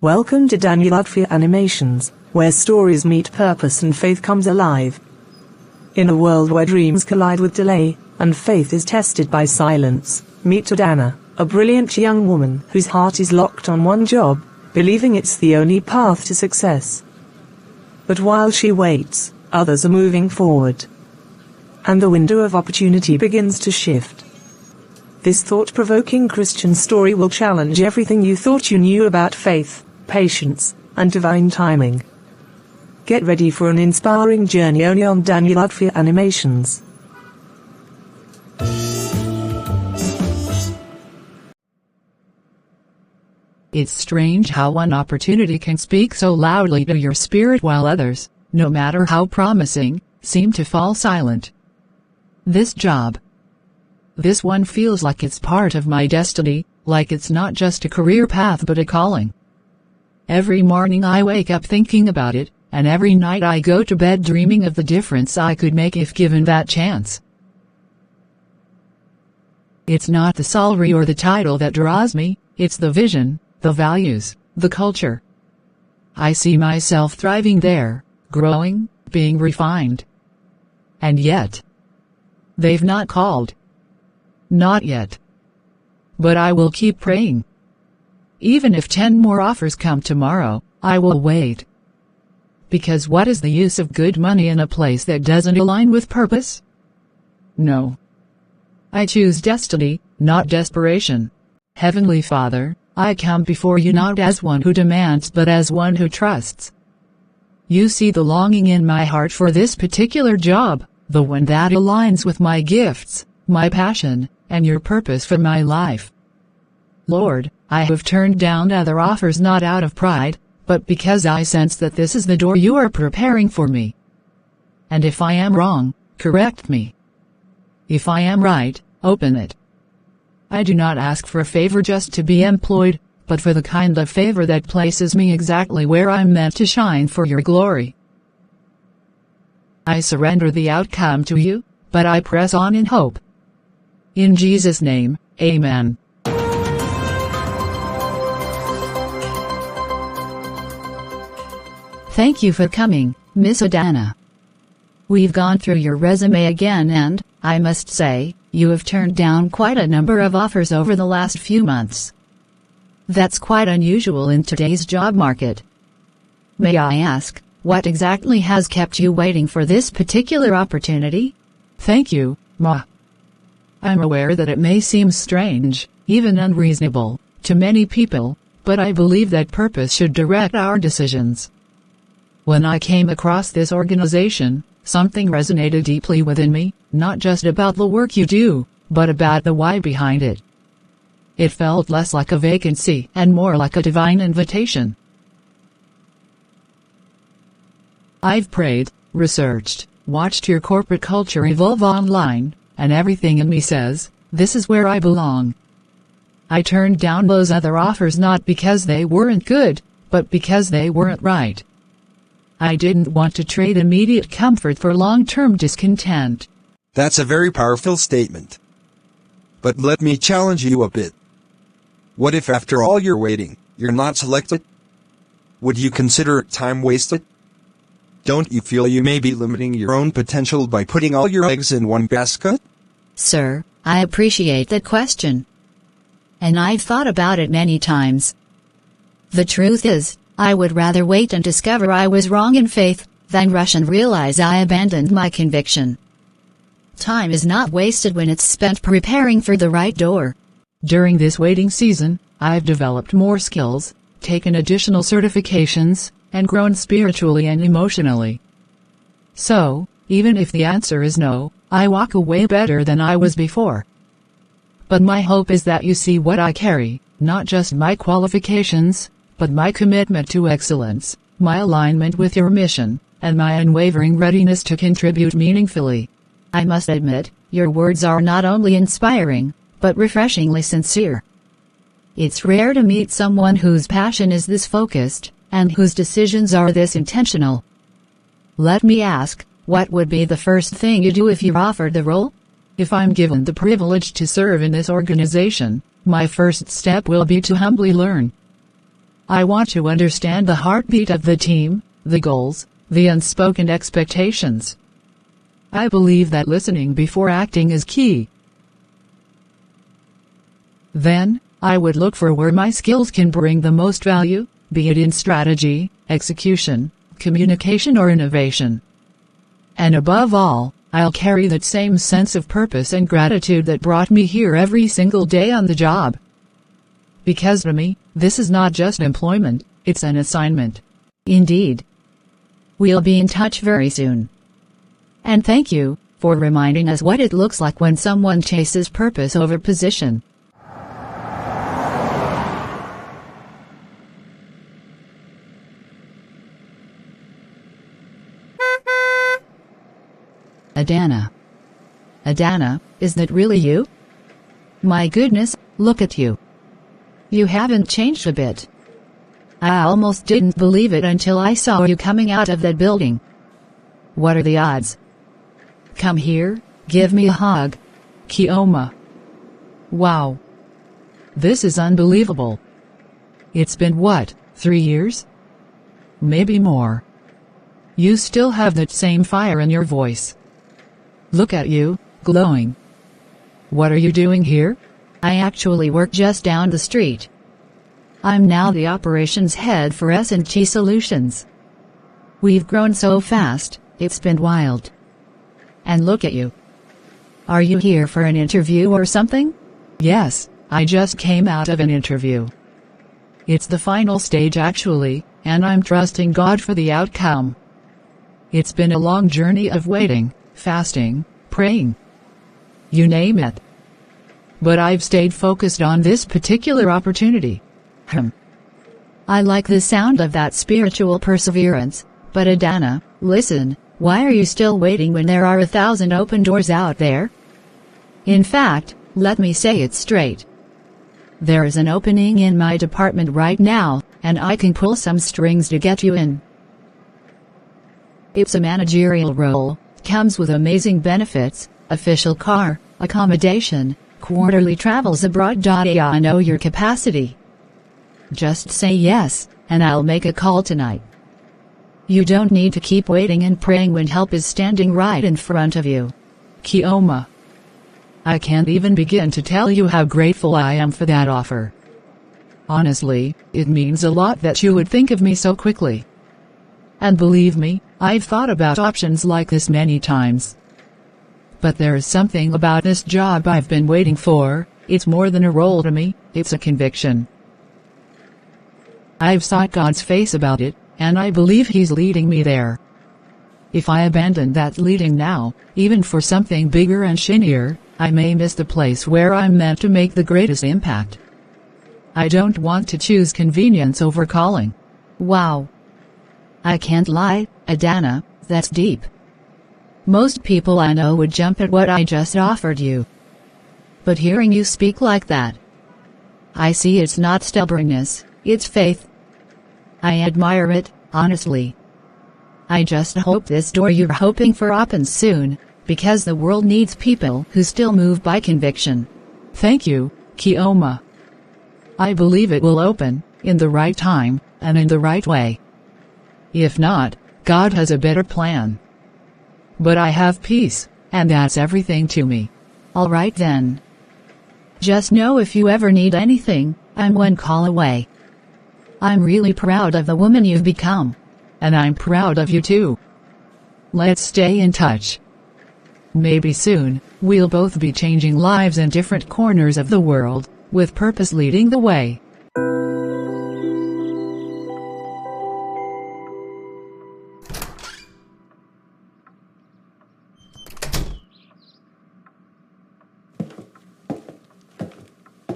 Welcome to Udofia Animations, where stories meet purpose and faith comes alive. In a world where dreams collide with delay, and faith is tested by silence, meet Adanna, a brilliant young woman whose heart is locked on one job, believing it's the only path to success. But while she waits, others are moving forward. And the window of opportunity begins to shift. This thought-provoking Christian story will challenge everything you thought you knew about faith, patience, and divine timing. Get ready for an inspiring journey only on Udofia Animations. It's strange how one opportunity can speak so loudly to your spirit while others, no matter how promising, seem to fall silent. This job. This one feels like it's part of my destiny, like it's not just a career path but a calling. Every morning I wake up thinking about it, and every night I go to bed dreaming of the difference I could make if given that chance. It's not the salary or the title that draws me, it's the vision, the values, the culture. I see myself thriving there, growing, being refined. And yet, they've not called. Not yet. But I will keep praying. Even if 10 more offers come tomorrow, I will wait. Because what is the use of good money in a place that doesn't align with purpose? No. I choose destiny, not desperation. Heavenly Father, I come before you not as one who demands but as one who trusts. You see the longing in my heart for this particular job, the one that aligns with my gifts, my passion, and your purpose for my life. Lord, I have turned down other offers not out of pride, but because I sense that this is the door you are preparing for me. And if I am wrong, correct me. If I am right, open it. I do not ask for a favor just to be employed, but for the kind of favor that places me exactly where I'm meant to shine for your glory. I surrender the outcome to you, but I press on in hope. In Jesus' name, Amen. Thank you for coming, Miss Adanna. We've gone through your resume again and, I must say, you have turned down quite a number of offers over the last few months. That's quite unusual in today's job market. May I ask, what exactly has kept you waiting for this particular opportunity? Thank you, Ma. I'm aware that it may seem strange, even unreasonable, to many people, but I believe that purpose should direct our decisions. When I came across this organization, something resonated deeply within me, not just about the work you do, but about the why behind it. It felt less like a vacancy and more like a divine invitation. I've prayed, researched, watched your corporate culture evolve online, and everything in me says, this is where I belong. I turned down those other offers not because they weren't good, but because they weren't right. I didn't want to trade immediate comfort for long-term discontent. That's a very powerful statement. But let me challenge you a bit. What if after all your waiting, you're not selected? Would you consider it time wasted? Don't you feel you may be limiting your own potential by putting all your eggs in one basket? Sir, I appreciate that question. And I've thought about it many times. The truth is, I would rather wait and discover I was wrong in faith, than rush and realize I abandoned my conviction. Time is not wasted when it's spent preparing for the right door. During this waiting season, I've developed more skills, taken additional certifications, and grown spiritually and emotionally. So, even if the answer is no, I walk away better than I was before. But my hope is that you see what I carry, not just my qualifications, but my commitment to excellence, my alignment with your mission, and my unwavering readiness to contribute meaningfully. I must admit, your words are not only inspiring, but refreshingly sincere. It's rare to meet someone whose passion is this focused, and whose decisions are this intentional. Let me ask, what would be the first thing you do if you're offered the role? If I'm given the privilege to serve in this organization, my first step will be to humbly learn. I want to understand the heartbeat of the team, the goals, the unspoken expectations. I believe that listening before acting is key. Then, I would look for where my skills can bring the most value, be it in strategy, execution, communication or innovation. And above all, I'll carry that same sense of purpose and gratitude that brought me here every single day on the job. Because to me, this is not just employment, it's an assignment. Indeed. We'll be in touch very soon. And thank you for reminding us what it looks like when someone chases purpose over position. Adanna. Adanna, is that really you? My goodness, look at you. You haven't changed a bit. I almost didn't believe it until I saw you coming out of that building. What are the odds? Come here, give me a hug. Kioma. Wow. This is unbelievable. It's been what, 3 years? Maybe more. You still have that same fire in your voice. Look at you, glowing. What are you doing here? I actually work just down the street. I'm now the operations head for S&T Solutions. We've grown so fast, it's been wild. And look at you. Are you here for an interview or something? Yes, I just came out of an interview. It's the final stage actually, and I'm trusting God for the outcome. It's been a long journey of waiting, fasting, praying. You name it. But I've stayed focused on this particular opportunity. I like the sound of that spiritual perseverance, but Adanna, listen, why are you still waiting when there are 1,000 open doors out there? In fact, let me say it straight. There is an opening in my department right now, and I can pull some strings to get you in. It's a managerial role, comes with amazing benefits, official car, accommodation, quarterly travels abroad. I know your capacity. Just say yes, and I'll make a call tonight. You don't need to keep waiting and praying when help is standing right in front of you. Kioma. I can't even begin to tell you how grateful I am for that offer. Honestly, it means a lot that you would think of me so quickly. And believe me, I've thought about options like this many times. But there is something about this job I've been waiting for. It's more than a role to me, it's a conviction. I've sought God's face about it, and I believe He's leading me there. If I abandon that leading now, even for something bigger and shinier, I may miss the place where I'm meant to make the greatest impact. I don't want to choose convenience over calling. Wow. I can't lie, Adanna, that's deep. Most people I know would jump at what I just offered you. But hearing you speak like that, I see it's not stubbornness, it's faith. I admire it, honestly. I just hope this door you're hoping for opens soon, because the world needs people who still move by conviction. Thank you, Kioma. I believe it will open, in the right time, and in the right way. If not, God has a better plan. But I have peace, and that's everything to me. All right then. Just know if you ever need anything, I'm one call away. I'm really proud of the woman you've become. And I'm proud of you too. Let's stay in touch. Maybe soon, we'll both be changing lives in different corners of the world, with purpose leading the way.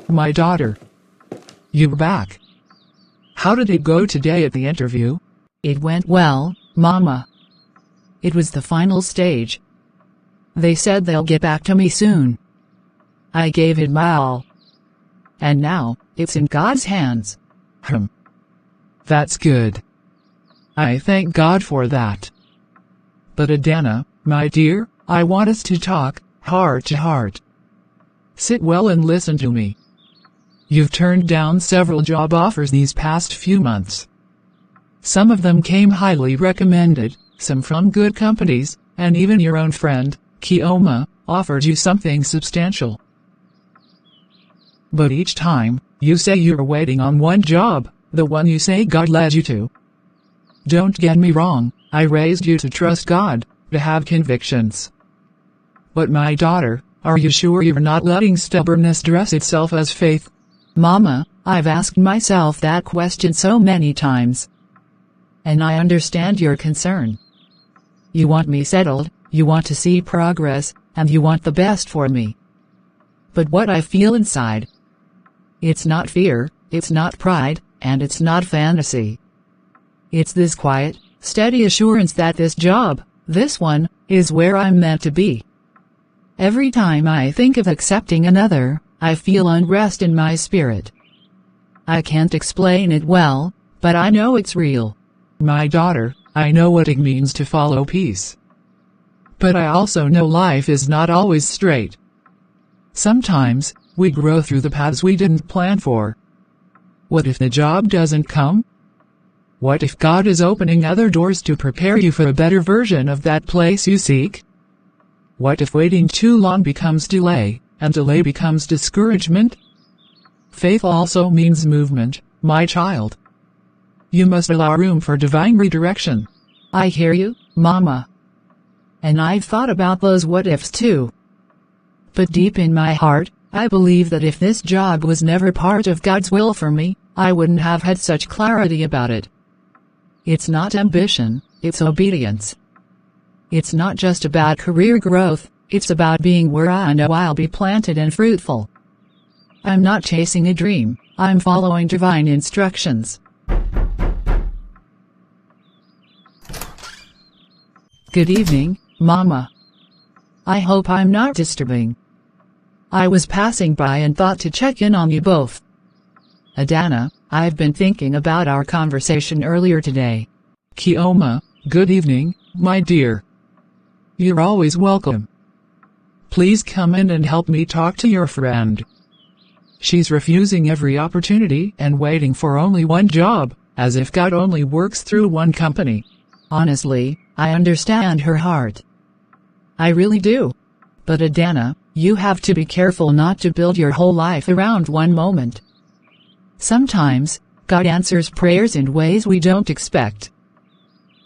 My daughter. You're back. How did it go today at the interview? It went well, Mama. It was the final stage. They said they'll get back to me soon. I gave it my all. And now, it's in God's hands. That's good. I thank God for that. But Adanna, my dear, I want us to talk, heart to heart. Sit well and listen to me. you've turned down several job offers these past few months. Some of them came highly recommended, some from good companies, and even your own friend, Kioma, offered you something substantial. But each time, you say you're waiting on one job, the one you say God led you to. Don't get me wrong, I raised you to trust God, to have convictions. But my daughter, are you sure you're not letting stubbornness dress itself as faith? Mama, I've asked myself that question so many times. And I understand your concern. You want me settled, you want to see progress, and you want the best for me. But what I feel inside, it's not fear, it's not pride, and it's not fantasy. It's this quiet, steady assurance that this job, this one, is where I'm meant to be. Every time I think of accepting another, I feel unrest in my spirit. I can't explain it well, but I know it's real. My daughter, I know what it means to follow peace. But I also know life is not always straight. Sometimes, we grow through the paths we didn't plan for. What if the job doesn't come? What if God is opening other doors to prepare you for a better version of that place you seek? What if waiting too long becomes delay, and delay becomes discouragement? Faith also means movement, my child. You must allow room for divine redirection. I hear you, Mama. And I've thought about those what-ifs too. But deep in my heart, I believe that if this job was never part of God's will for me, I wouldn't have had such clarity about it. It's not ambition, it's obedience. It's not just about career growth, it's about being where I know I'll be planted and fruitful. I'm not chasing a dream, I'm following divine instructions. Good evening, Mama. I hope I'm not disturbing. I was passing by and thought to check in on you both. Adanna, I've been thinking about our conversation earlier today. Kioma, good evening, my dear. You're always welcome. Please come in and help me talk to your friend. She's refusing every opportunity and waiting for only one job, as if God only works through one company. Honestly, I understand her heart. I really do. But Adanna, you have to be careful not to build your whole life around one moment. Sometimes, God answers prayers in ways we don't expect.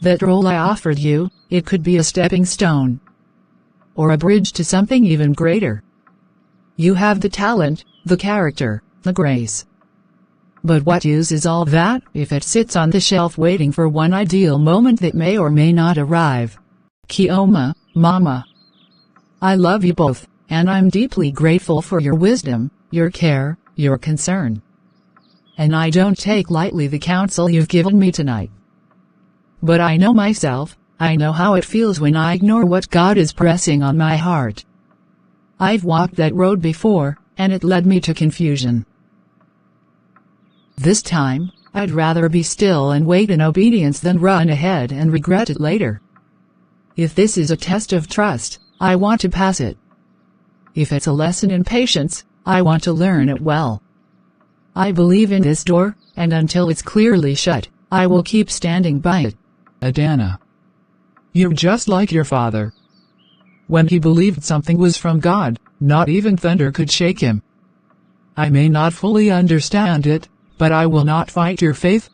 That role I offered you, it could be a stepping stone. Or a bridge to something even greater. You have the talent, the character, the grace. But what use is all that if it sits on the shelf waiting for one ideal moment that may or may not arrive? Kioma, Mama. I love you both, and I'm deeply grateful for your wisdom, your care, your concern. And I don't take lightly the counsel you've given me tonight. But I know myself, I know how it feels when I ignore what God is pressing on my heart. I've walked that road before, and it led me to confusion. This time, I'd rather be still and wait in obedience than run ahead and regret it later. If this is a test of trust, I want to pass it. If it's a lesson in patience, I want to learn it well. I believe in this door, and until it's clearly shut, I will keep standing by it. Adanna. You're just like your father. When he believed something was from God, not even thunder could shake him. I may not fully understand it, but I will not fight your faith.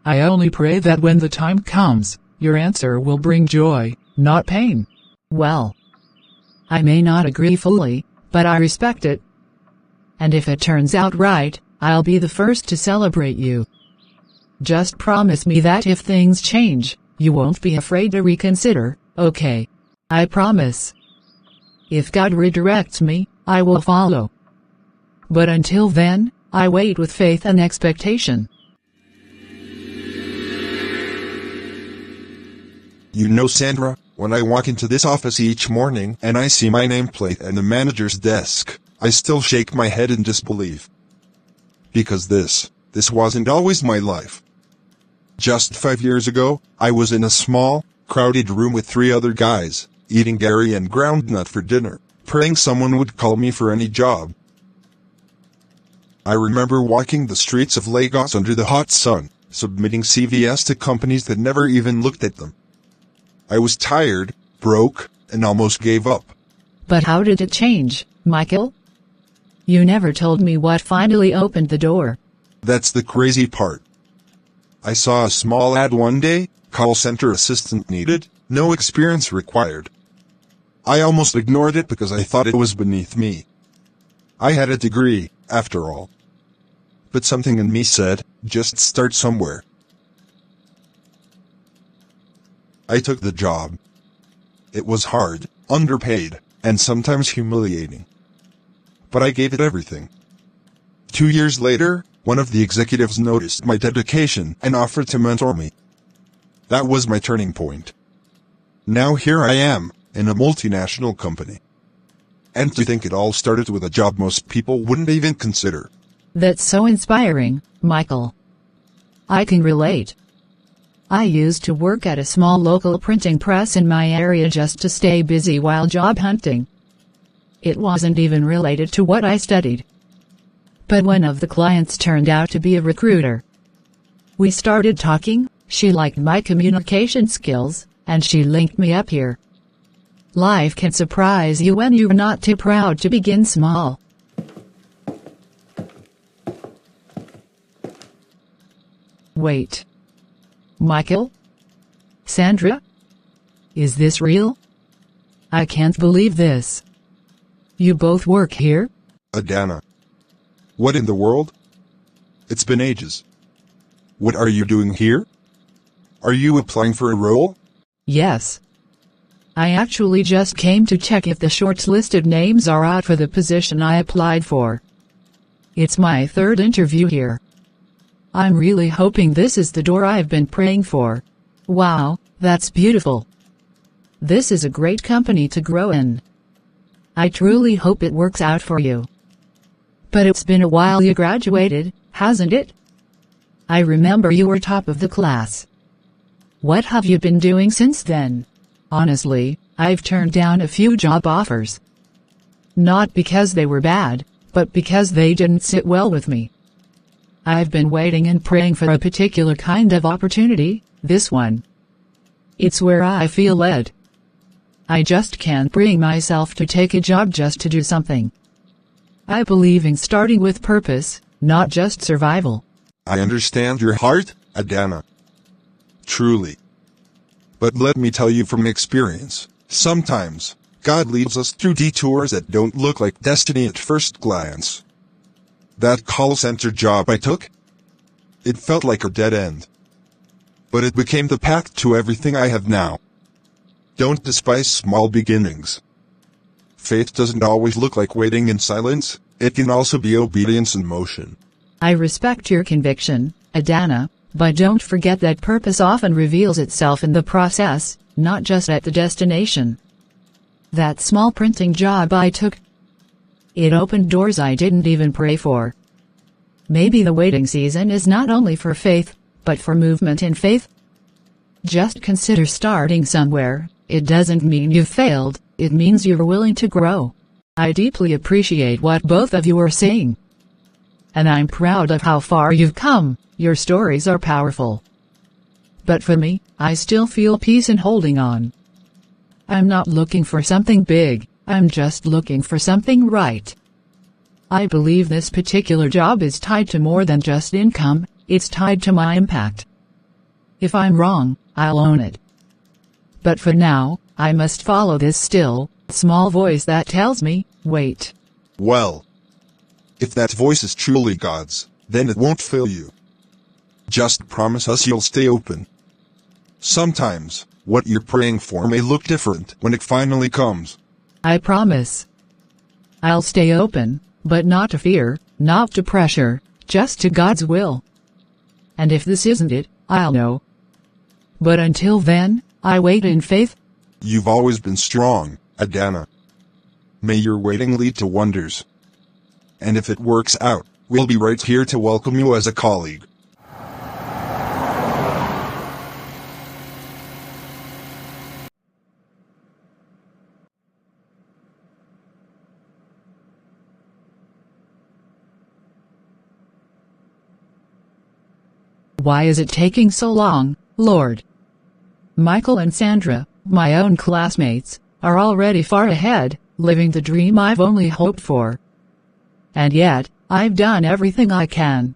I only pray that when the time comes, your answer will bring joy, not pain. Well, I may not agree fully, but I respect it. And if it turns out right, I'll be the first to celebrate you. Just promise me that if things change, you won't be afraid to reconsider, okay? I promise. If God redirects me, I will follow. But until then, I wait with faith and expectation. You know, Sandra, when I walk into this office each morning and I see my nameplate and the manager's desk, I still shake my head in disbelief. Because this wasn't always my life. Just 5 years ago, I was in a small, crowded room with 3 other guys, eating dairy and groundnut for dinner, praying someone would call me for any job. I remember walking the streets of Lagos under the hot sun, submitting CVs to companies that never even looked at them. I was tired, broke, and almost gave up. But how did it change, Michael? You never told me what finally opened the door. That's the crazy part. I saw a small ad one day, call center assistant needed, no experience required. I almost ignored it because I thought it was beneath me. I had a degree, after all. But something in me said, just start somewhere. I took the job. It was hard, underpaid, and sometimes humiliating. But I gave it everything. 2 years later, one of the executives noticed my dedication and offered to mentor me. That was my turning point. Now here I am, in a multinational company. And to think it all started with a job most people wouldn't even consider. That's so inspiring, Michael. I can relate. I used to work at a small local printing press in my area just to stay busy while job hunting. It wasn't even related to what I studied. But one of the clients turned out to be a recruiter. We started talking, she liked my communication skills, and she linked me up here. Life can surprise you when you're not too proud to begin small. Wait. Michael? Sandra? Is this real? I can't believe this. You both work here? Adanna. What in the world? It's been ages. What are you doing here? Are you applying for a role? Yes. I actually just came to check if the shortlisted names are out for the position I applied for. It's my third interview here. I'm really hoping this is the door I've been praying for. Wow, that's beautiful. This is a great company to grow in. I truly hope it works out for you. But it's been a while you graduated, hasn't it? I remember you were top of the class. What have you been doing since then? Honestly, I've turned down a few job offers. Not because they were bad, but because they didn't sit well with me. I've been waiting and praying for a particular kind of opportunity, this one. It's where I feel led. I just can't bring myself to take a job just to do something. I believe in starting with purpose, not just survival. I understand your heart, Adanna. Truly. But let me tell you from experience, sometimes, God leads us through detours that don't look like destiny at first glance. That call center job I took? It felt like a dead end. But it became the path to everything I have now. Don't despise small beginnings. Faith doesn't always look like waiting in silence, it can also be obedience in motion. I respect your conviction, Adanna, but don't forget that purpose often reveals itself in the process, not just at the destination. That small printing job I took, it opened doors I didn't even pray for. Maybe the waiting season is not only for faith, but for movement in faith. Just consider starting somewhere. It doesn't mean you've failed, it means you're willing to grow. I deeply appreciate what both of you are saying. And I'm proud of how far you've come, your stories are powerful. But for me, I still feel peace in holding on. I'm not looking for something big, I'm just looking for something right. I believe this particular job is tied to more than just income, it's tied to my impact. If I'm wrong, I'll own it. But for now, I must follow this still, small voice that tells me, wait. Well, if that voice is truly God's, then it won't fail you. Just promise us you'll stay open. Sometimes, what you're praying for may look different when it finally comes. I promise. I'll stay open, but not to fear, not to pressure, just to God's will. And if this isn't it, I'll know. But until then, I wait in faith. You've always been strong, Adanna. May your waiting lead to wonders. And if it works out, we'll be right here to welcome you as a colleague. Why is it taking so long, Lord? Michael and Sandra, my own classmates, are already far ahead, living the dream I've only hoped for. And yet, I've done everything I can.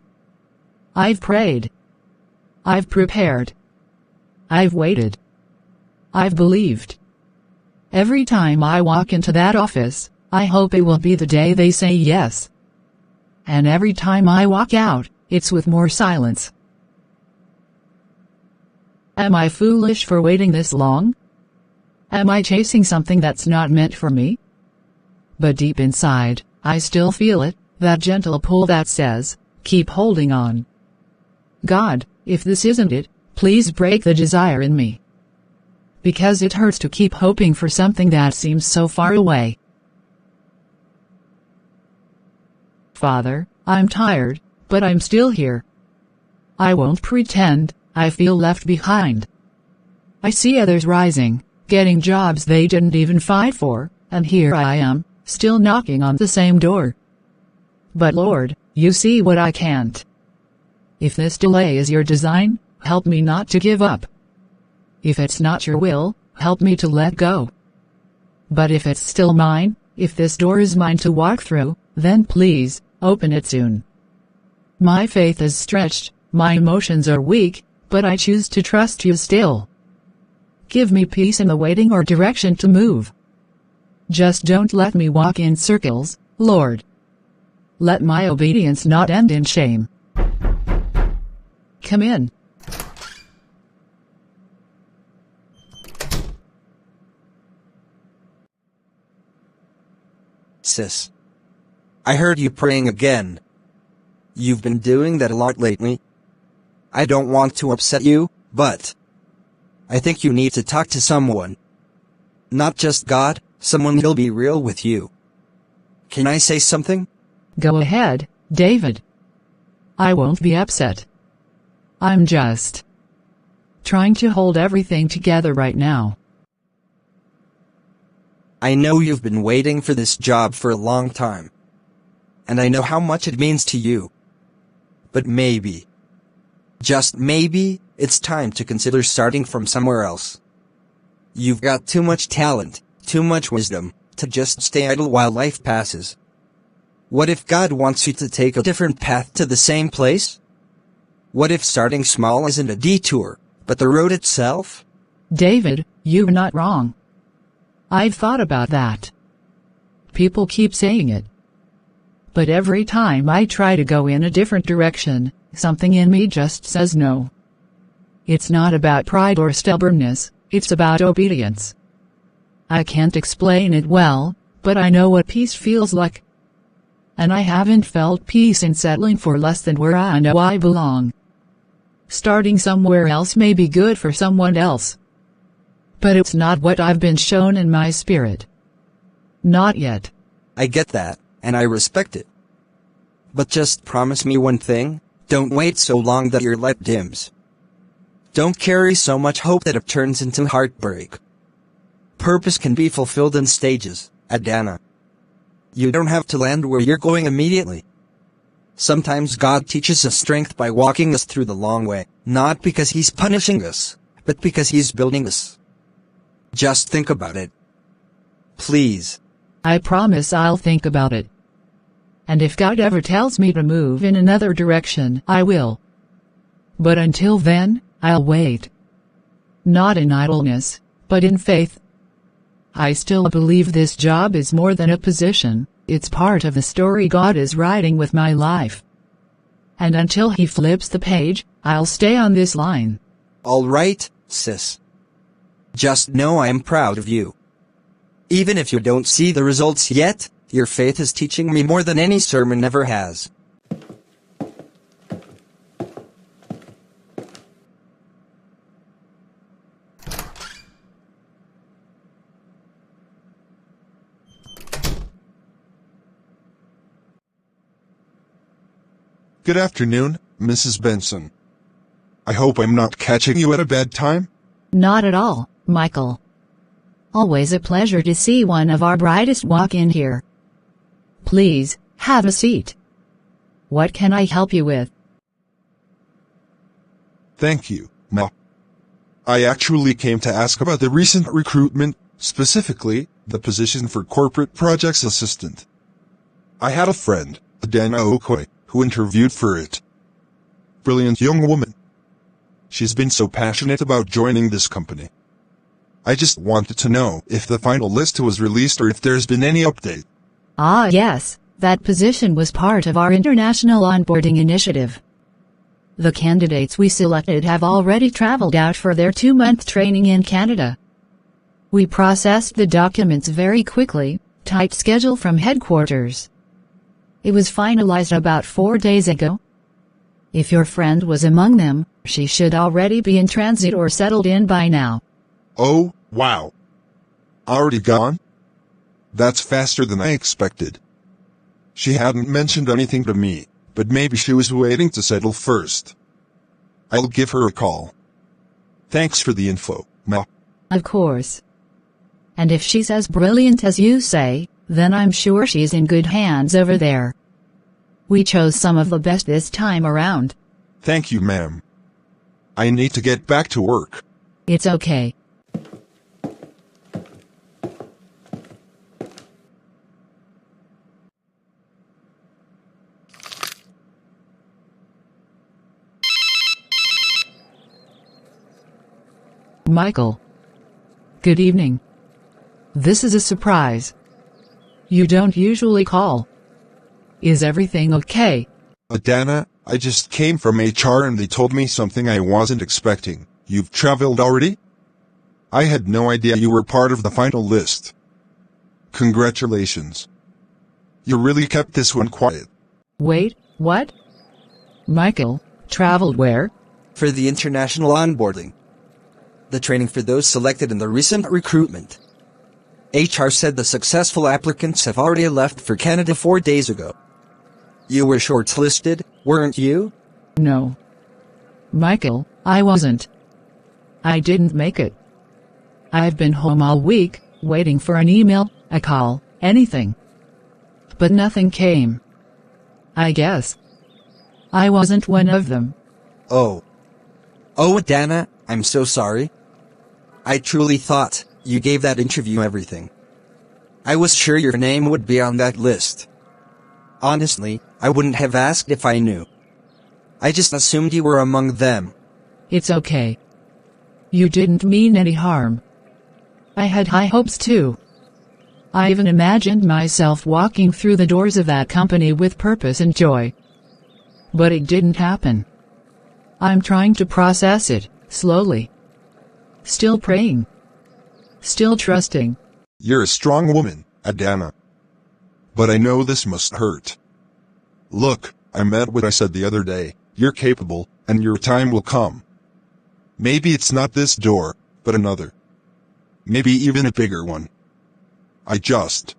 I've prayed. I've prepared. I've waited. I've believed. Every time I walk into that office, I hope it will be the day they say yes. And every time I walk out, it's with more silence. Am I foolish for waiting this long? Am I chasing something that's not meant for me? But deep inside, I still feel it, that gentle pull that says, keep holding on. God, if this isn't it, please break the desire in me. Because it hurts to keep hoping for something that seems so far away. Father, I'm tired, but I'm still here. I won't pretend I feel left behind. I see others rising, getting jobs they didn't even fight for, and here I am, still knocking on the same door. But Lord, you see what I can't. If this delay is your design, help me not to give up. If it's not your will, help me to let go. But if it's still mine, if this door is mine to walk through, then please, open it soon. My faith is stretched, my emotions are weak, but I choose to trust you still. Give me peace in the waiting or direction to move. Just don't let me walk in circles, Lord. Let my obedience not end in shame. Come in. Sis. I heard you praying again. You've been doing that a lot lately. I don't want to upset you, but I think you need to talk to someone. Not just God, someone who'll be real with you. Can I say something? Go ahead, David. I won't be upset. I'm just trying to hold everything together right now. I know you've been waiting for this job for a long time. And I know how much it means to you. But maybe, just maybe, it's time to consider starting from somewhere else. You've got too much talent, too much wisdom, to just stay idle while life passes. What if God wants you to take a different path to the same place? What if starting small isn't a detour, but the road itself? David, you're not wrong. I've thought about that. People keep saying it. But every time I try to go in a different direction, something in me just says no. It's not about pride or stubbornness, it's about obedience. I can't explain it well, but I know what peace feels like. And I haven't felt peace in settling for less than where I know I belong. Starting somewhere else may be good for someone else. But it's not what I've been shown in my spirit. Not yet. I get that, and I respect it. But just promise me one thing, don't wait so long that your light dims. Don't carry so much hope that it turns into heartbreak. Purpose can be fulfilled in stages, Adanna. You don't have to land where you're going immediately. Sometimes God teaches us strength by walking us through the long way, not because He's punishing us, but because He's building us. Just think about it. Please. I promise I'll think about it. And if God ever tells me to move in another direction, I will. But until then, I'll wait. Not in idleness, but in faith. I still believe this job is more than a position, it's part of the story God is writing with my life. And until He flips the page, I'll stay on this line. All right, sis. Just know I am proud of you. Even if you don't see the results yet, your faith is teaching me more than any sermon ever has. Good afternoon, Mrs. Benson. I hope I'm not catching you at a bad time? Not at all, Michael. Always a pleasure to see one of our brightest walk in here. Please, have a seat. What can I help you with? Thank you, Ma. I actually came to ask about the recent recruitment, specifically, the position for corporate projects assistant. I had a friend, Adanna, who interviewed for it. Brilliant young woman. She's been so passionate about joining this company. I just wanted to know if the final list was released or if there's been any update. Ah yes, that position was part of our international onboarding initiative. The candidates we selected have already traveled out for their 2-month training in Canada. We processed the documents very quickly, tight schedule from headquarters. It was finalized about 4 days ago. If your friend was among them, she should already be in transit or settled in by now. Oh, wow. Already gone? That's faster than I expected. She hadn't mentioned anything to me, but maybe she was waiting to settle first. I'll give her a call. Thanks for the info, Ma. Of course. And if she's as brilliant as you say, then I'm sure she's in good hands over there. We chose some of the best this time around. Thank you, ma'am. I need to get back to work. It's okay. Michael. Good evening. This is a surprise. You don't usually call. Is everything okay? Adanna, I just came from HR and they told me something I wasn't expecting. You've traveled already? I had no idea you were part of the final list. Congratulations. You really kept this one quiet. Wait, what? Michael, traveled where? For the international onboarding. The training for those selected in the recent recruitment. HR said the successful applicants have already left for Canada 4 days ago. You were shortlisted, weren't you? No. Michael, I wasn't. I didn't make it. I've been home all week, waiting for an email, a call, anything. But nothing came. I guess I wasn't one of them. Oh, Odana, I'm so sorry. I truly thought you gave that interview everything. I was sure your name would be on that list. Honestly, I wouldn't have asked if I knew. I just assumed you were among them. It's okay. You didn't mean any harm. I had high hopes too. I even imagined myself walking through the doors of that company with purpose and joy. But it didn't happen. I'm trying to process it, slowly. Still praying. Still trusting. You're a strong woman, Adanna. But I know this must hurt. Look, I meant what I said the other day. You're capable, and your time will come. Maybe it's not this door, but another. Maybe even a bigger one. I just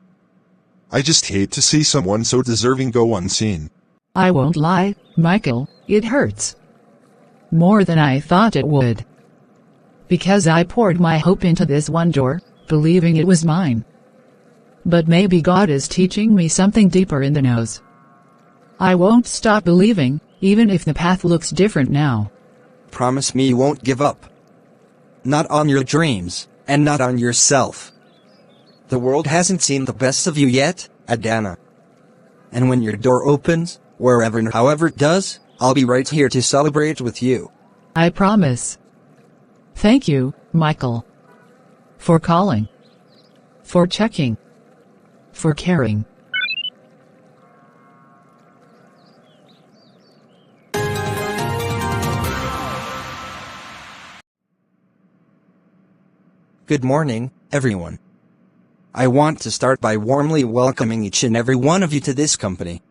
hate to see someone so deserving go unseen. I won't lie, Michael, it hurts. More than I thought it would. Because I poured my hope into this one door, believing it was mine. But maybe God is teaching me something deeper in the nose. I won't stop believing, even if the path looks different now. Promise me you won't give up. Not on your dreams, and not on yourself. The world hasn't seen the best of you yet, Adanna. And when your door opens, wherever and however it does, I'll be right here to celebrate with you. I promise. Thank you, Michael. For calling. For checking. For caring. Good morning, everyone. I want to start by warmly welcoming each and every one of you to this company.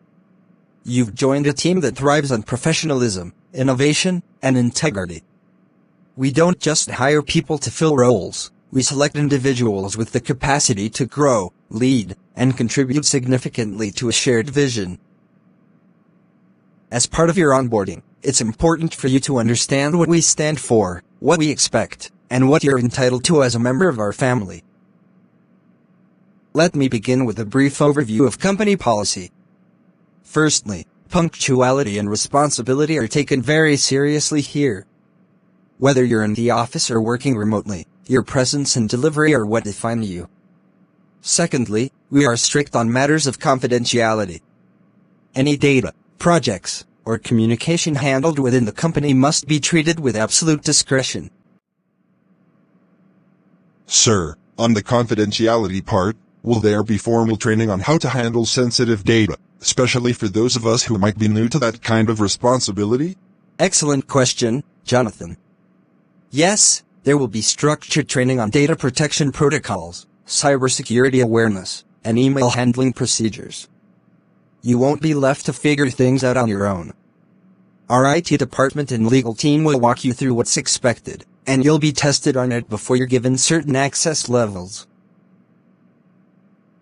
You've joined a team that thrives on professionalism, innovation, and integrity. We don't just hire people to fill roles, we select individuals with the capacity to grow, lead, and contribute significantly to a shared vision. As part of your onboarding, it's important for you to understand what we stand for, what we expect, and what you're entitled to as a member of our family. Let me begin with a brief overview of company policy. Firstly, punctuality and responsibility are taken very seriously here. Whether you're in the office or working remotely, your presence and delivery are what define you. Secondly, we are strict on matters of confidentiality. Any data, projects, or communication handled within the company must be treated with absolute discretion. Sir, on the confidentiality part, will there be formal training on how to handle sensitive data, especially for those of us who might be new to that kind of responsibility? Excellent question, Jonathan. Yes, there will be structured training on data protection protocols, cybersecurity awareness, and email handling procedures. You won't be left to figure things out on your own. Our IT department and legal team will walk you through what's expected, and you'll be tested on it before you're given certain access levels.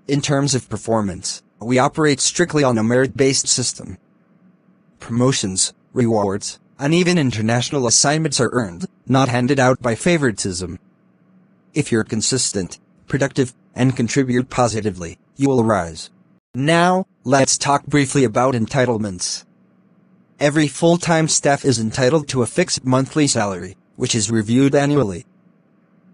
In terms of performance, we operate strictly on a merit-based system. Promotions, rewards, and even international assignments are earned, not handed out by favoritism. If you're consistent, productive, and contribute positively, you will rise. Now, let's talk briefly about entitlements. Every full-time staff is entitled to a fixed monthly salary, which is reviewed annually.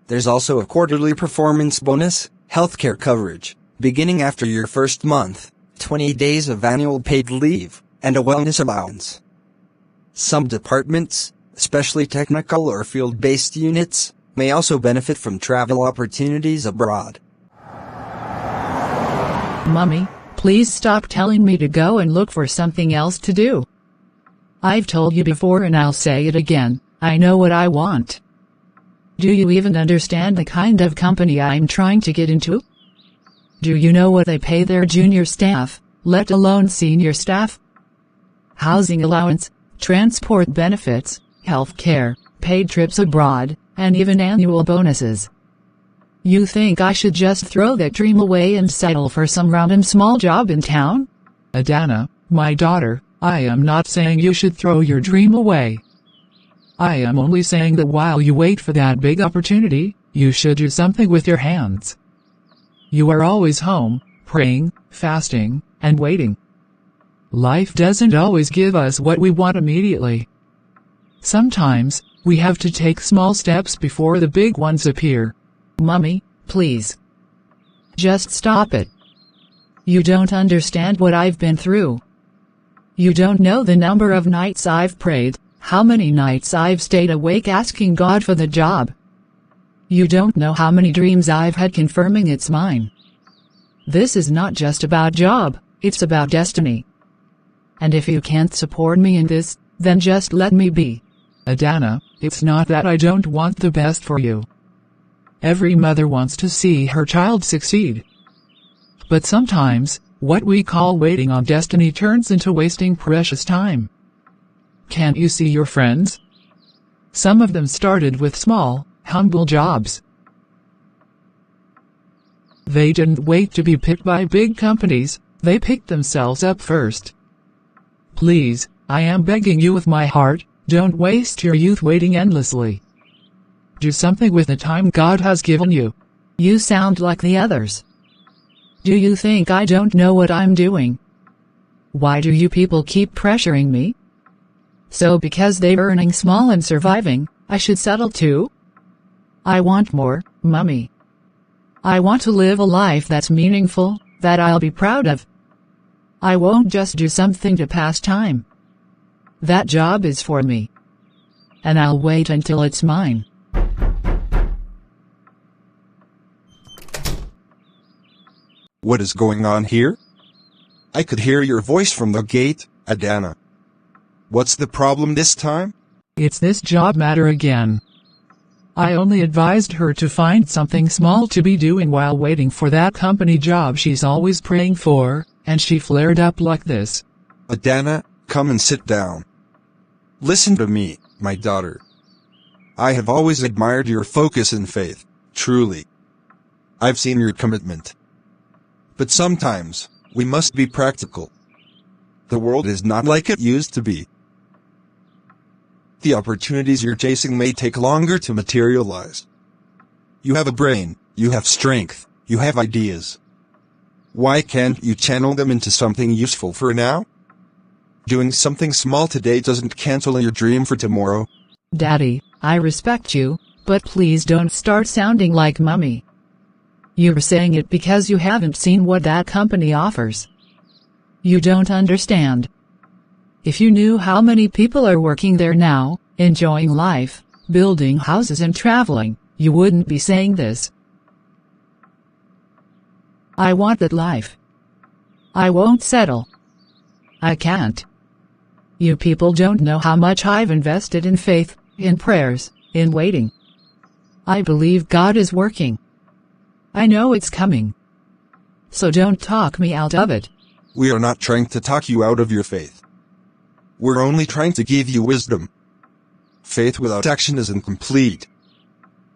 There's also a quarterly performance bonus, healthcare coverage, beginning after your first month, 20 days of annual paid leave, and a wellness allowance. Some departments, especially technical or field-based units, may also benefit from travel opportunities abroad. Mummy, please stop telling me to go and look for something else to do. I've told you before and I'll say it again, I know what I want. Do you even understand the kind of company I'm trying to get into? Do you know what they pay their junior staff, let alone senior staff? Housing allowance, transport benefits, health care, paid trips abroad, and even annual bonuses. You think I should just throw that dream away and settle for some random small job in town? Adanna, my daughter, I am not saying you should throw your dream away. I am only saying that while you wait for that big opportunity, you should do something with your hands. You are always home, praying, fasting, and waiting. Life doesn't always give us what we want immediately. Sometimes, we have to take small steps before the big ones appear. Mummy, please. Just stop it. You don't understand what I've been through. You don't know the number of nights I've prayed, how many nights I've stayed awake asking God for the job. You don't know how many dreams I've had confirming it's mine. This is not just about job, it's about destiny. And if you can't support me in this, then just let me be. Adanna, it's not that I don't want the best for you. Every mother wants to see her child succeed. But sometimes, what we call waiting on destiny turns into wasting precious time. Can't you see your friends? Some of them started with small, humble jobs. They didn't wait to be picked by big companies, they picked themselves up first. Please, I am begging you with my heart, don't waste your youth waiting endlessly. Do something with the time God has given you. You sound like the others. Do you think I don't know what I'm doing? Why do you people keep pressuring me? So because they're earning small and surviving, I should settle too? I want more, Mummy. I want to live a life that's meaningful, that I'll be proud of. I won't just do something to pass time. That job is for me. And I'll wait until it's mine. What is going on here? I could hear your voice from the gate, Adanna. What's the problem this time? It's this job matter again. I only advised her to find something small to be doing while waiting for that company job she's always praying for, and she flared up like this. Adanna, come and sit down. Listen to me, my daughter. I have always admired your focus and faith, truly. I've seen your commitment. But sometimes, we must be practical. The world is not like it used to be. The opportunities you're chasing may take longer to materialize. You have a brain, you have strength, you have ideas. Why can't you channel them into something useful for now? Doing something small today doesn't cancel your dream for tomorrow. Daddy, I respect you, but please don't start sounding like Mummy. You're saying it because you haven't seen what that company offers. You don't understand. If you knew how many people are working there now, enjoying life, building houses and traveling, you wouldn't be saying this. I want that life. I won't settle. I can't. You people don't know how much I've invested in faith, in prayers, in waiting. I believe God is working. I know it's coming. So don't talk me out of it. We are not trying to talk you out of your faith. We're only trying to give you wisdom. Faith without action is incomplete.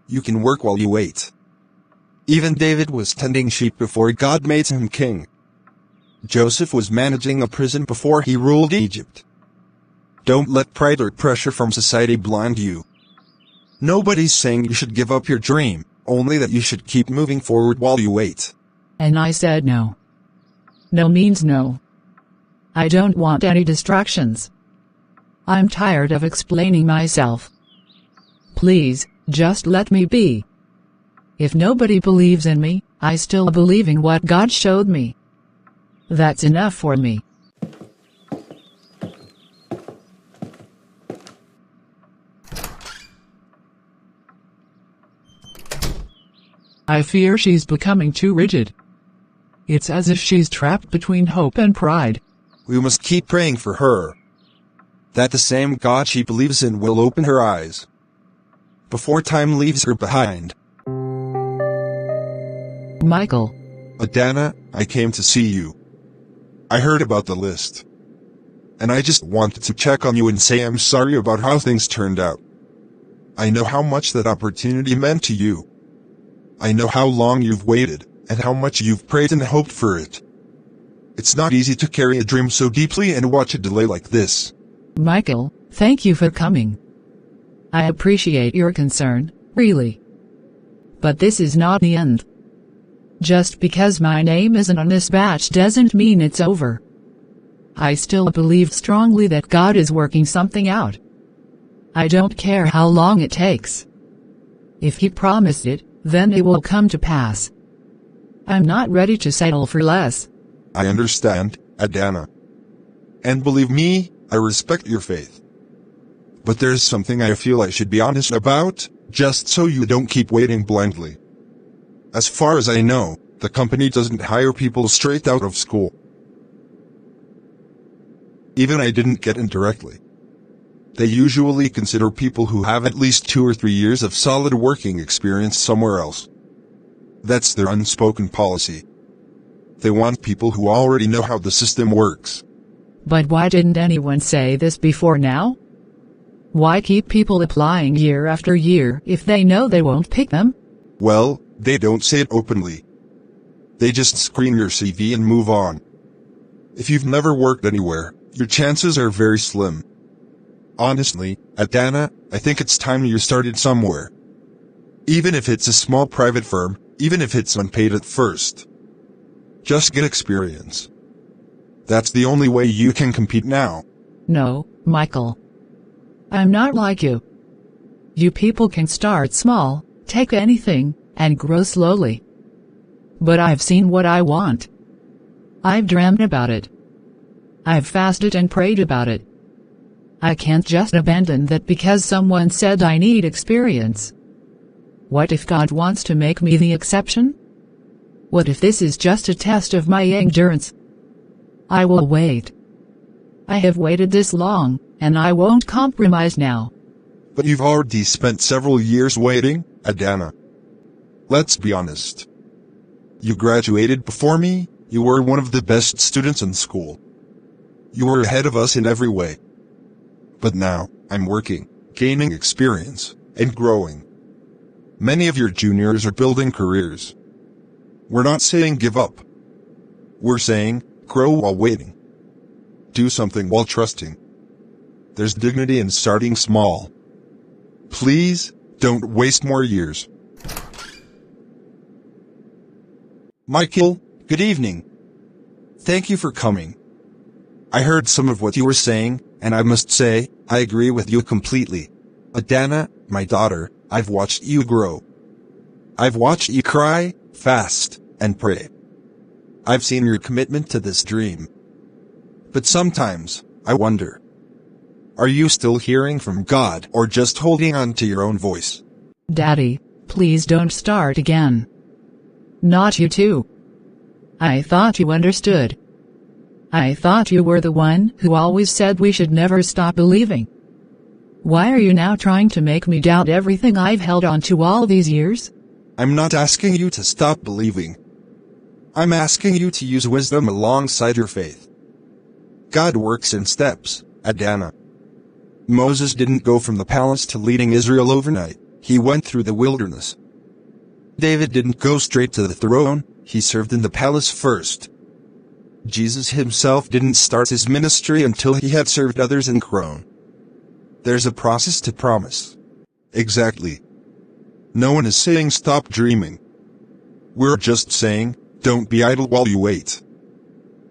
You can work while you wait. Even David was tending sheep before God made him king. Joseph was managing a prison before he ruled Egypt. Don't let pride or pressure from society blind you. Nobody's saying you should give up your dream, only that you should keep moving forward while you wait. And I said no. No means no. I don't want any distractions. I'm tired of explaining myself. Please, just let me be. If nobody believes in me, I still believe in what God showed me. That's enough for me. I fear she's becoming too rigid. It's as if she's trapped between hope and pride. We must keep praying for her. That the same God she believes in will open her eyes before time leaves her behind. Michael. Adanna, I came to see you. I heard about the list. And I just wanted to check on you and say I'm sorry about how things turned out. I know how much that opportunity meant to you. I know how long you've waited, and how much you've prayed and hoped for it. It's not easy to carry a dream so deeply and watch a delay like this. Michael, thank you for coming. I appreciate your concern, really. But this is not the end. Just because my name isn't on this batch doesn't mean it's over. I still believe strongly that God is working something out. I don't care how long it takes. If He promised it, then it will come to pass. I'm not ready to settle for less. I understand, Adanna. And believe me, I respect your faith. But there's something I feel I should be honest about, just so you don't keep waiting blindly. As far as I know, the company doesn't hire people straight out of school. Even I didn't get in directly. They usually consider people who have at least 2 or 3 years of solid working experience somewhere else. That's their unspoken policy. They want people who already know how the system works. But why didn't anyone say this before now? Why keep people applying year after year if they know they won't pick them? Well, they don't say it openly. They just screen your CV and move on. If you've never worked anywhere, your chances are very slim. Honestly, Adanna, I think it's time you started somewhere. Even if it's a small private firm, even if it's unpaid at first. Just get experience. That's the only way you can compete now. No, Michael. I'm not like you. You people can start small, take anything, and grow slowly. But I've seen what I want. I've dreamt about it. I've fasted and prayed about it. I can't just abandon that because someone said I need experience. What if God wants to make me the exception? What if this is just a test of my endurance? I will wait. I have waited this long, and I won't compromise now. But you've already spent several years waiting, Adanna. Let's be honest. You graduated before me, you were one of the best students in school. You were ahead of us in every way. But now, I'm working, gaining experience, and growing. Many of your juniors are building careers. We're not saying give up. We're saying, grow while waiting. Do something while trusting. There's dignity in starting small. Please, don't waste more years. Michael, good evening. Thank you for coming. I heard some of what you were saying, and I must say, I agree with you completely. Adanna, my daughter, I've watched you grow. I've watched you cry, fast, and pray. I've seen your commitment to this dream. But sometimes, I wonder, are you still hearing from God or just holding on to your own voice? Daddy, please don't start again. Not you too. I thought you understood. I thought you were the one who always said we should never stop believing. Why are you now trying to make me doubt everything I've held on to all these years? I'm not asking you to stop believing. I'm asking you to use wisdom alongside your faith. God works in steps, Adanna. Moses didn't go from the palace to leading Israel overnight. He went through the wilderness. David didn't go straight to the throne. He served in the palace first. Jesus himself didn't start his ministry until he had served others and grown. There's a process to promise. Exactly. No one is saying stop dreaming. We're just saying, don't be idle while you wait.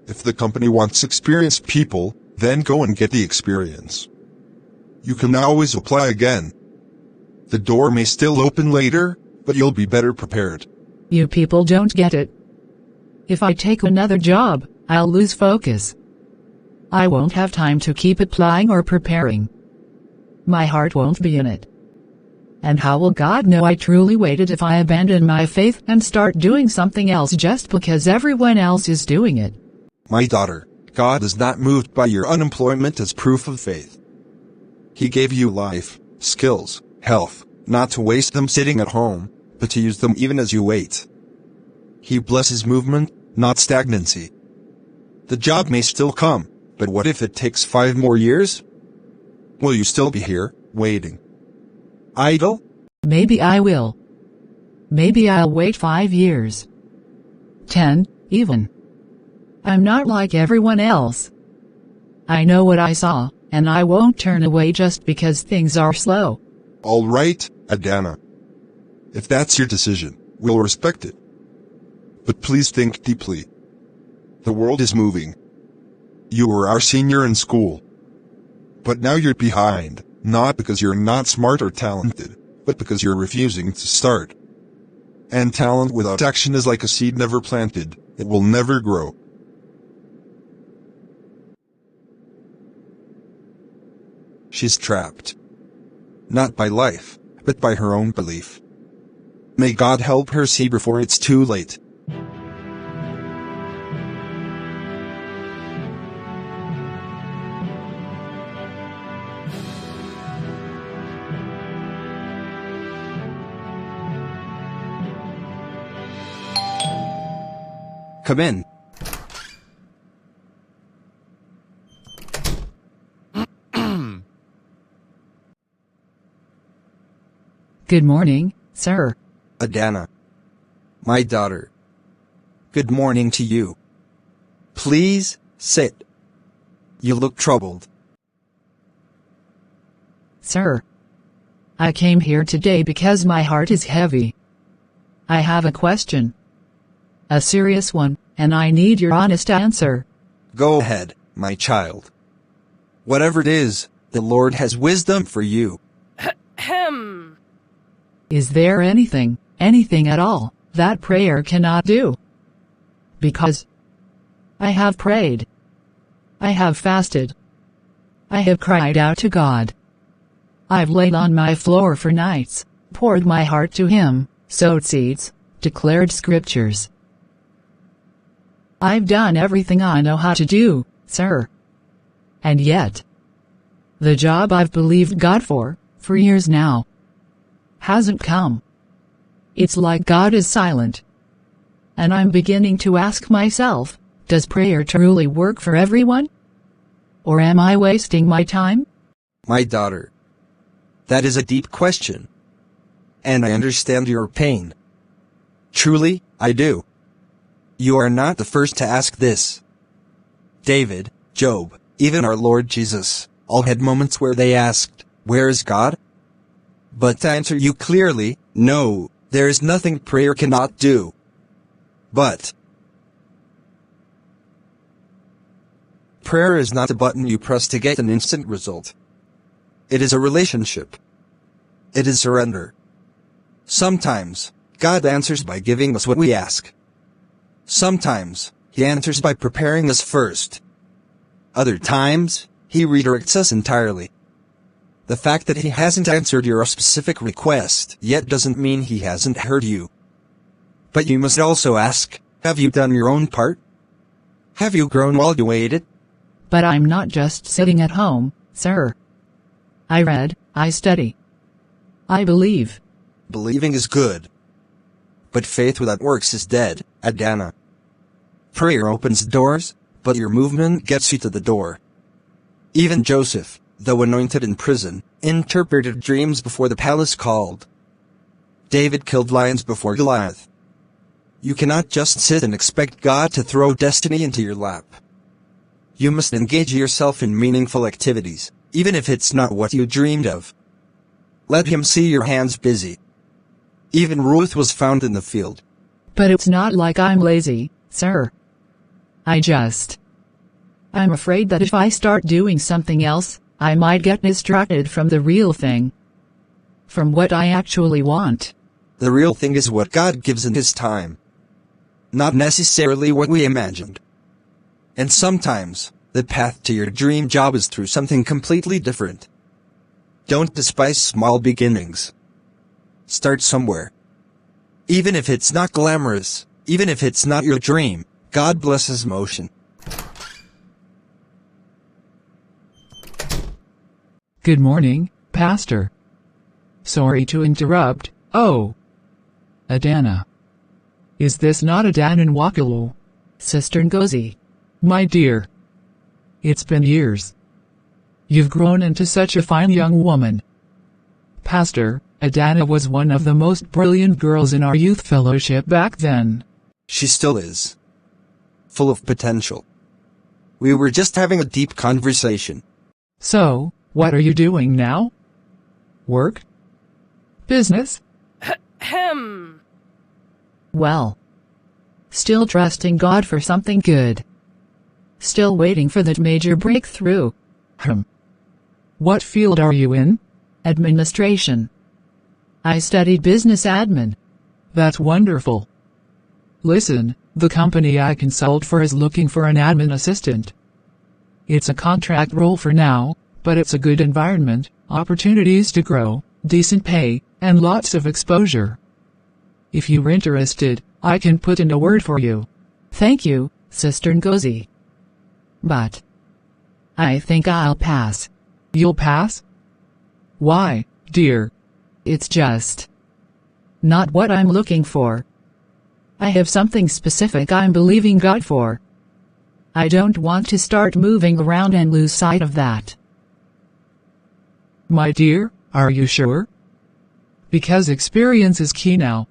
If the company wants experienced people, then go and get the experience. You can always apply again. The door may still open later, but you'll be better prepared. You people don't get it. If I take another job, I'll lose focus. I won't have time to keep applying or preparing. My heart won't be in it. And how will God know I truly waited if I abandon my faith and start doing something else just because everyone else is doing it? My daughter, God is not moved by your unemployment as proof of faith. He gave you life, skills, health, not to waste them sitting at home, but to use them even as you wait. He blesses movement, not stagnancy. The job may still come, but what if it takes 5 more years? Will you still be here, waiting? Idle? Maybe I will. Maybe I'll wait 5 years. 10, even. I'm not like everyone else. I know what I saw, and I won't turn away just because things are slow. All right, Adanna. If that's your decision, we'll respect it. But please think deeply. The world is moving. You were our senior in school. But now you're behind, not because you're not smart or talented, but because you're refusing to start. And talent without action is like a seed never planted, it will never grow. She's trapped. Not by life, but by her own belief. May God help her see before it's too late. Come in. Good morning, sir. Adanna. My daughter. Good morning to you. Please, sit. You look troubled. Sir. I came here today because my heart is heavy. I have a question. A serious one, and I need your honest answer. Go ahead, my child. Whatever it is, the Lord has wisdom for you. Is there anything at all, that prayer cannot do? Because I have prayed. I have fasted. I have cried out to God. I've laid on my floor for nights, poured my heart to Him, sowed seeds, declared scriptures. I've done everything I know how to do, sir. And yet, the job I've believed God for years now, hasn't come. It's like God is silent. And I'm beginning to ask myself, does prayer truly work for everyone? Or am I wasting my time? My daughter. That is a deep question. And I understand your pain. Truly, I do. You are not the first to ask this. David, Job, even our Lord Jesus, all had moments where they asked, where is God? But to answer you clearly, no, there is nothing prayer cannot do. But prayer is not a button you press to get an instant result. It is a relationship. It is surrender. Sometimes, God answers by giving us what we ask. Sometimes, He answers by preparing us first. Other times, He redirects us entirely. The fact that He hasn't answered your specific request yet doesn't mean He hasn't heard you. But you must also ask, have you done your own part? Have you grown while you waited? But I'm not just sitting at home, sir. I read, I study. I believe. Believing is good. But faith without works is dead, Adanna. Prayer opens doors, but your movement gets you to the door. Even Joseph, though anointed in prison, interpreted dreams before the palace called. David killed lions before Goliath. You cannot just sit and expect God to throw destiny into your lap. You must engage yourself in meaningful activities, even if it's not what you dreamed of. Let Him see your hands busy. Even Ruth was found in the field. But it's not like I'm lazy, sir. I'm afraid that if I start doing something else, I might get distracted from the real thing. From what I actually want. The real thing is what God gives in His time. Not necessarily what we imagined. And sometimes, the path to your dream job is through something completely different. Don't despise small beginnings. Start somewhere. Even if it's not glamorous, even if it's not your dream, God blesses motion. Good morning, Pastor. Sorry to interrupt. Oh. Adanna. Is this not Adanna in Wakalo? Sister Ngozi. My dear. It's been years. You've grown into such a fine young woman. Pastor, Adanna was one of the most brilliant girls in our youth fellowship back then. She still is. Full of potential. We were just having a deep conversation. So, what are you doing now? Work? Business? Well. Still trusting God for something good. Still waiting for that major breakthrough. What field are you in? Administration. I studied business admin. That's wonderful. Listen, the company I consult for is looking for an admin assistant. It's a contract role for now, but it's a good environment, opportunities to grow, decent pay, and lots of exposure. If you're interested, I can put in a word for you. Thank you, Sister Ngozi. But I think I'll pass. You'll pass? Why, dear? It's just not what I'm looking for. I have something specific I'm believing God for. I don't want to start moving around and lose sight of that. My dear, are you sure? Because experience is key now.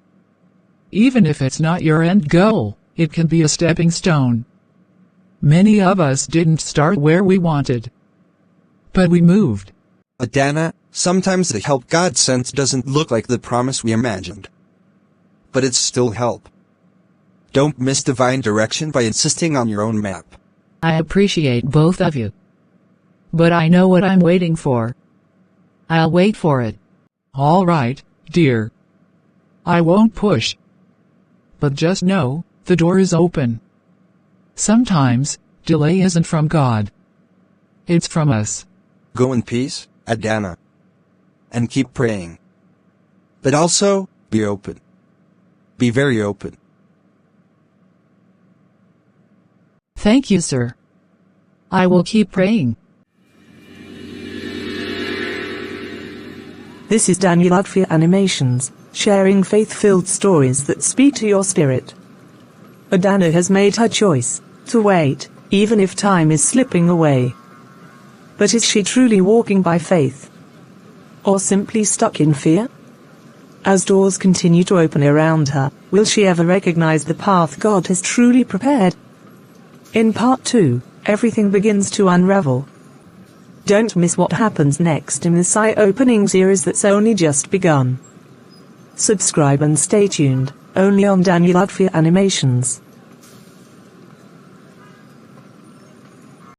Even if it's not your end goal, it can be a stepping stone. Many of us didn't start where we wanted. But we moved. Adanna, sometimes the help God sends doesn't look like the promise we imagined. But it's still help. Don't miss divine direction by insisting on your own map. I appreciate both of you. But I know what I'm waiting for. I'll wait for it. All right, dear. I won't push. But just know, the door is open. Sometimes, delay isn't from God. It's from us. Go in peace, Adanna. And keep praying. But also, be open. Be very open. Thank you, sir. I will keep praying. This is Udofia Animations, sharing faith-filled stories that speak to your spirit. Adanna has made her choice to wait, even if time is slipping away. But is she truly walking by faith? Or simply stuck in fear? As doors continue to open around her, will she ever recognize the path God has truly prepared? In part 2, everything begins to unravel. Don't miss what happens next in this eye-opening series that's only just begun. Subscribe and stay tuned, only on Udofia Animations.